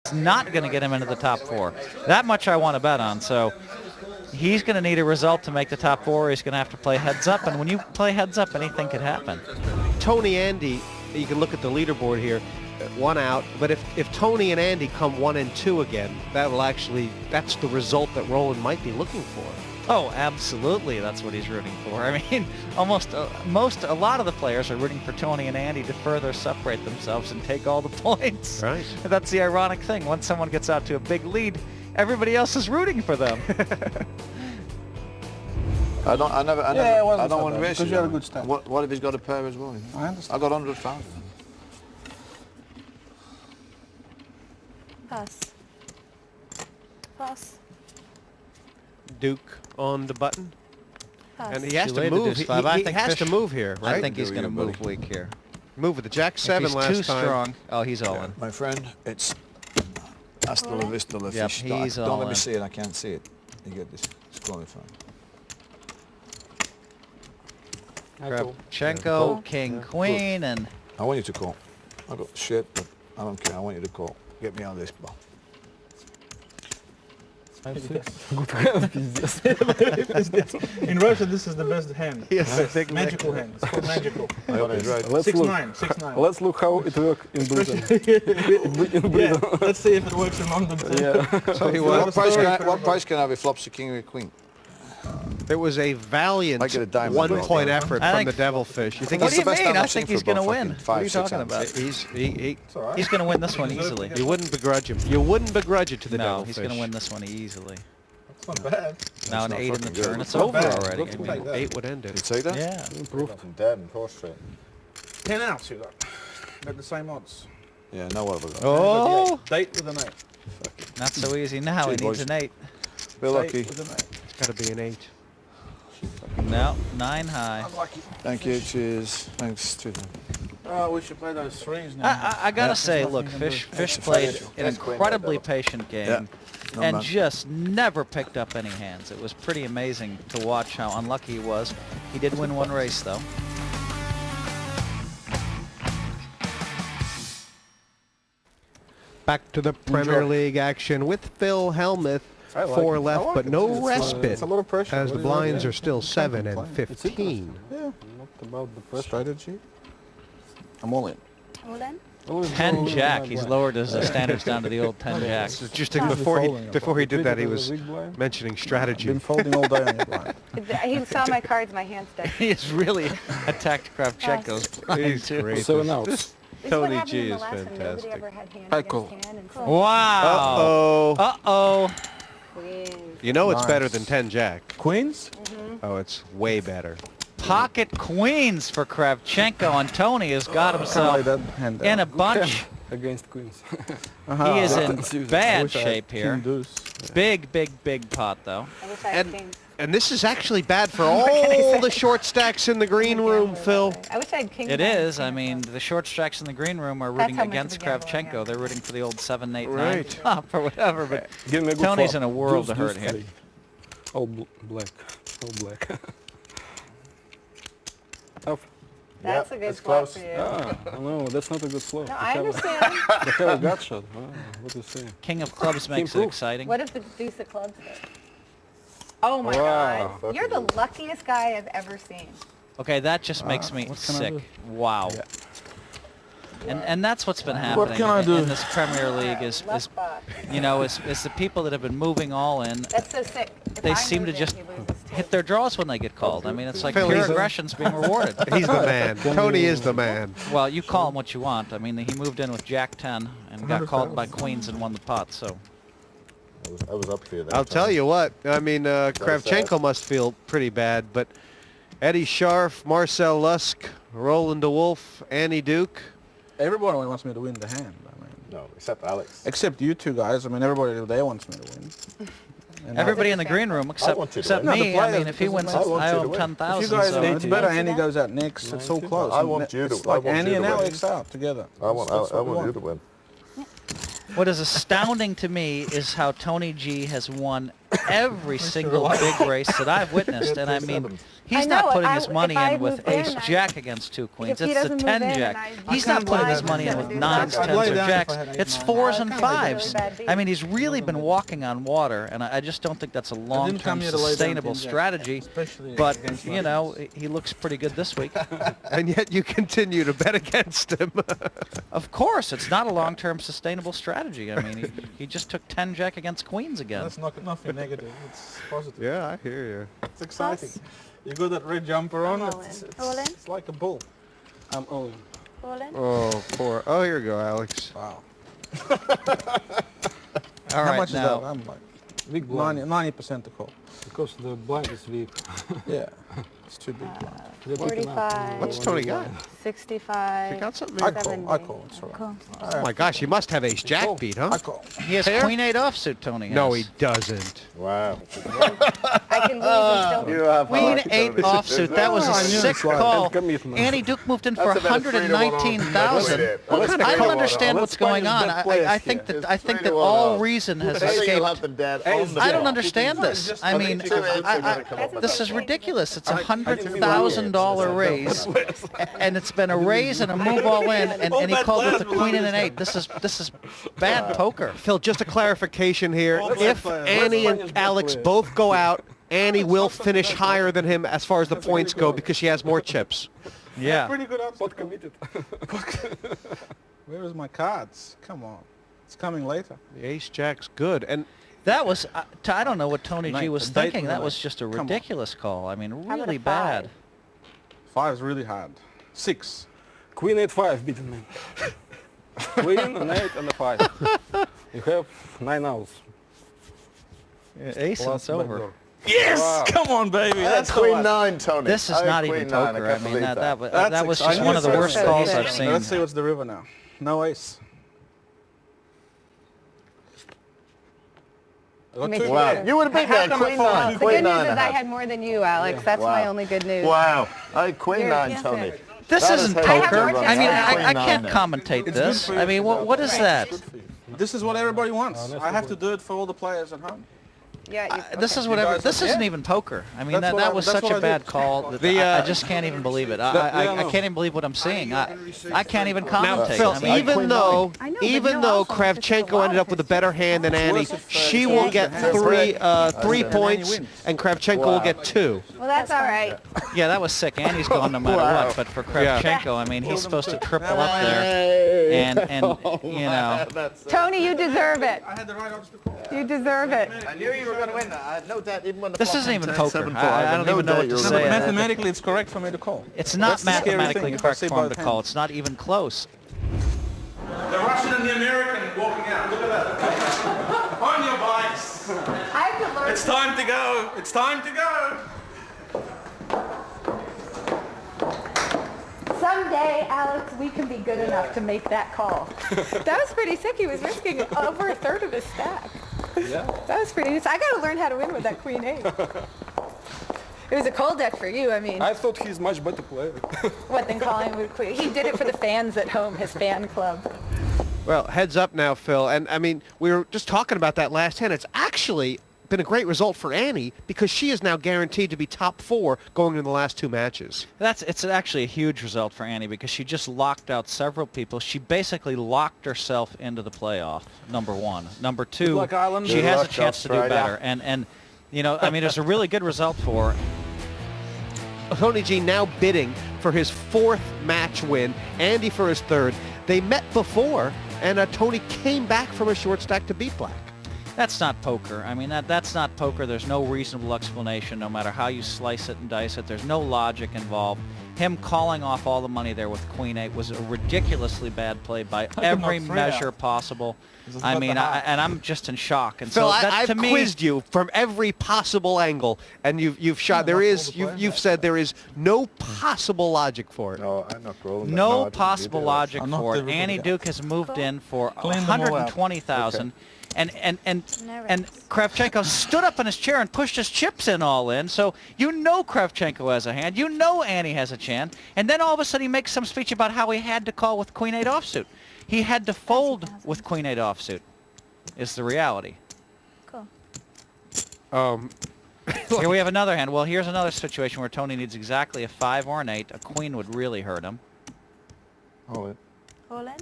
It's not going to get him into the top 4. That much I want to bet on. So he's going to need a result to make the top 4. He's going to have to play heads up, and when you play heads up, anything could happen. Tony Andy, you can look at the leaderboard here, 1 out. But if Tony and Andy come 1 and 2 again, that's the result that Roland might be looking for. Oh, absolutely. That's what he's rooting for. I mean, a lot of the players are rooting for Tony and Andy to further separate themselves and take all the points. Right. That's the ironic thing. Once someone gets out to a big lead, everybody else is rooting for them. I don't want to race because you had a good start. What if he's got a pair as well? You know? I understand. I got 100,000. Pass. Pass. Duke on the button. Pass. And he has Too to late move. deuce five. I He think has to Fish- move here, right? I think he's Do going to you, move buddy? weak here. Move with the Jack If 7 he's last too time. strong. Oh, he's all in. My friend, it's hasta la vista la Yep, fish. he's Don't all let me in. see it. I can't see it. You get this. It's qualifying. Kravchenko, king, queen, and I want you to call. I got shit, but I don't care. I want you to call. Get me out of this ball. In Russia, this is the best hand. Yes, I think Magical hand. It's called magical. I hope he's right. Let's look. 6-9. 6-9. Let's look how it works in Britain. Yeah, let's see if it works in London too. Yeah. So he What was. price can I have if flops the king or the queen? It was a valiant I get a diamond 1-point ball. effort I from think- the Devilfish. You think What That's do the you best mean? time I I've seen think for he's going to about win. fucking What are you 5, 6 talking hours. about? He's going to win this one easily. you wouldn't begrudge him. You wouldn't begrudge it to the No, Devilfish. he's going to win this one easily. It's not bad. Now an not 8 in the fucking good. turn. It's It's not over bad. already. Looks I mean, like that. 8 would end Did it. it say that? yeah. Improved. Dead and four straight. 10 outs you got. Got the same odds. Yeah, now what have I got? Oh, Date with an 8. not so easy now. He Gee, needs boys. an 8. We're lucky. With an 8. It's got to be an 8. No, 9 high. I'm lucky. Thank you. Cheers. Thanks. Twitter. Oh, we should play those threes now. I gotta say, Nothing look, can Fish do. played an That's queen incredibly right patient game, Yeah. No, and man. just never picked up any hands. It was pretty amazing to watch how unlucky he was. He did win one race, though. Back to the Premier League action with Phil Helmuth. I like 4 it. left, I like but it. no It's, respite, it's a lot of pressure. as the What do you like? blinds Yeah. are still 7 and It's interesting. 15. Yeah, not about the pressure. Strategy. I'm all in. Hold on. Always 10 go jack. with He's my lowered his standards down to the old 10 jack. It's interesting, blind. before Folding he apart. did that, he Treated was as a big blind. mentioning I've strategy. been folding all day on your blind. He saw my cards, my hand stuck. He has really attacked Kravchenko's blind, He's too. great. 7 outs. This is what Tony happened G in the is last one. Nobody fantastic. ever had hand Hi, against cool. hand and Wow. Uh-oh. Uh-oh. Queen. You know it's better Nice. than 10 jack. Queens? Oh, it's way better. Pocket queens for Kravchenko, and Tony has got Lay himself that hand in down. a bunch. Against queens. He is in I bad wish I had shape king here. deuce. Big pot, though. I wish I had And kings. and this is actually bad for What can I all say? the short stacks in the green I'm a room, gambler, Phil. by the way. I wish I had kings. It and is. I kings, mean, though. the short stacks in the green room are That's rooting how much of against a gambler I Kravchenko. am. They're rooting for the old 7, 8, 9 Right. flop or whatever. But Give me a good Tony's flop. in a world Deuce, of hurt deuce, here. three. All black. All black. Oh, That's a good it's flop close. for you. no, that's not a good flop. No, I understand. The hell gut shot. What do you say? King of clubs makes it Improve. exciting. What if the deuce of clubs hit? Oh my Wow. God. You're the luckiest guy I've ever seen. Okay, that just makes me what can I sick. do? Wow. And that's what's been What happening can I in, do? in this Premier League is Left bot. you know, is the people that have been moving all in. That's so sick. If They I seem to move it, just he loses too. hit their draws when they get called. I mean, it's like Phil, pure he's a- aggression's being rewarded. He's the man. Tony is the man. Well, you call him what you want. I mean, he moved in with Jack 10 and got called by queens and won the pot. So I was up here. That I'll tell time. you what. I mean, Kravchenko must feel pretty bad, but Eddie Scharf, Marcel Lusk, Roland DeWolf, Annie Duke. Everybody wants me to win the hand. I mean, No, except Alex. except you two guys. I mean, everybody today wants me to win. And everybody in the green room except want you to except win. me. No, the I mean, players, if he because wins, I want I you owe to win. him If 10,000. you guys, So it's better. Ninety. Andy goes out next. It's so close. I want you to- It's I like want Andy you and to win. Alex out together. I want That's what we you to win. what is astounding to me is how Tony G has won every single big race that I've witnessed, and I mean, he's I not know, putting his if money I in with moved in, ace-jack against two queens. if he It's the doesn't move in 10-jack. and I He's not can't putting buy his money in him with to do nines, that. I'd lay tens, or down if jacks. I had It's eight, nine. fours Oh, and it's kind of a really fives. bad beat. I mean, he's really been walking on water, and I just don't think that's a come long-term here to lay down sustainable 10 jack, strategy. especially But, against you know, he looks pretty good this week. And yet you continue to bet against him. Of course, it's not a long-term sustainable strategy. I mean, he just took 10-jack against queens again. That's nothing negative. It's positive. Yeah, I hear you. It's exciting. You got that red jumper on. I'm all It's, in. it's, All in? it's like a bull. I'm all in. All in? Oh, poor. Oh, here you go, Alex. Wow. All How right, much is that? now, I'm like Big blind. 90% to call. Because the blind is weak. Yeah, it's too big. They're big enough. 45. What's Tony got? 65. You got something? I there? call. I call. It's all right. Cool. Oh my gosh, he must have ace-jack beat, huh? I call. he has Pair? queen-8 offsuit, Tony. No, has. he doesn't. Wow. I can lose and still. You have Queen-8 offsuit. That was Oh, a I knew sick it's like- call. it's commitment. Annie Duke moved in for That's about a 3 to 1 on. 119,000. What kind of I call? don't understand Let's what's going find on. his best I players think here. that It's 3 to 1 all on. reason has I think you'll have escaped. them dead Hey, on the I don't draw. understand this. I mean, two eights are gonna come up with this that. is ridiculous. It's a $100,000 raise, and it's been a raise and a move all in, and he called with the queen and an 8. This is bad poker. Phil, just a clarification here. If Annie find his and best Alex players. both go out, Annie will finish higher than him as far as the points go because she has more chips. Yeah. Pretty good answer. Pot committed. Where is my cards? Come on. It's coming later. The ace-jack's good. And That was, I don't know what Tony G Night- was the date thinking. was That night. was just a Come on. ridiculous call. I mean, about really a bad. 5? 5 is really hard. 6. Queen 8-5 beaten me. Queen, an 8, and a 5. You have 9 outs. Ace and Plus it's over. backdoor. Yes! Wow. Come on, baby. That's That's the Queen one. 9, Tony. This is Oh, not Queen even 9, poker. I I can't mean, believe that That's was exciting. just one of the I knew worst it. calls Okay. I've seen. Let's see what's the river now. No ace. I got Makes two me Wow, better. you would have beat that. come I Queen fall? 9. The Queen good news 9. is I had more than you, Alex. That's my Wow. only good news. Wow. Queen You're 9, yes, Tony. sir. This That is isn't how you poker. run I mean, it. I Queen can't 9 commentate It's this. good for I mean, what is that? This is what everybody wants. I have to do it for all the players at home. Yeah, This is You whatever. guys This are- isn't yeah. even poker. I mean, That's what that I- was that's such what a I bad did. call. That I just can't even believe it. I no. can't even believe what I'm seeing. I can't even now, commentate. Phil, I mean, even Queen though, I know, but even no, though also, this is a Kravchenko lot ended of up with a his better chips. hand than Annie, worse if, she she will has get the hand. three And points, Annie wins. and Kravchenko will get 2. well, that's all right. yeah, that was sick. Annie's gone no matter what. But for Kravchenko, I mean, he's supposed to triple up there, and you know. Tony, you deserve it. I had the right odds to call. You deserve it. I knew you were going to win that. I had no doubt even when the This flop isn't even turned poker. 7-4, I had don't no even know doubt what you to were say. gonna win. Mathematically, it's correct for me to call. It's not That's the scary mathematically thing, if I correct see for him both to call. hands. It's not even close. The Russian and the American walking out. Look at that. On your bikes. I have to learn. It's time to go. It's time to go. Someday, Alex, we can be good enough to make that call. That was pretty sick. He was risking over a third of his stack. Yeah. That was pretty. I got to learn how to win with that Queen 8. It was a cold deck for you. I mean, I thought he's much better player. what than calling with Queen? He did it for the fans at home, his fan club. Well, heads up now, Phil. And I mean, we were just talking about that last hand. It's actually been a great result for Annie because she is now guaranteed to be top 4 going into the last 2 matches. It's actually a huge result for Annie because she just locked out several people. She basically locked herself into the playoff. Number 1. Number 2, luck, Ireland. she Good has a luck, chance to do Australia. better. And you know, I mean, it's a really good result for her. Tony G now bidding for his 4th match win, Andy for his 3rd. They met before, and Tony came back from a short stack to beat Black. That's not poker. I mean, that's not poker. There's no reasonable explanation, no matter how you slice it and dice it. There's no logic involved. Him calling off all the money there with Queen 8 was a ridiculously bad play by every knock 3 measure out. possible. This I is mean, what the and I'm just in shock. And Phil, so that, I've to me, quizzed you from every possible angle, and you've shot. There is you've said there is no possible logic for it. No, I'm not rolling. no I didn't possible do that. logic I'm not for it. the Annie real- Duke has moved in for Clean them all out. 120,000. And Never. Kravchenko stood up in his chair and pushed his chips in all in. So you know Kravchenko has a hand. You know Annie has a chance. And then all of a sudden he makes some speech about how he had to call with Queen 8 offsuit. He had to fold with Queen 8 offsuit is the reality. Cool. Here we have another hand. Well, here's another situation where Tony needs exactly a 5 or an 8. A queen would really hurt him. Hold it. All in?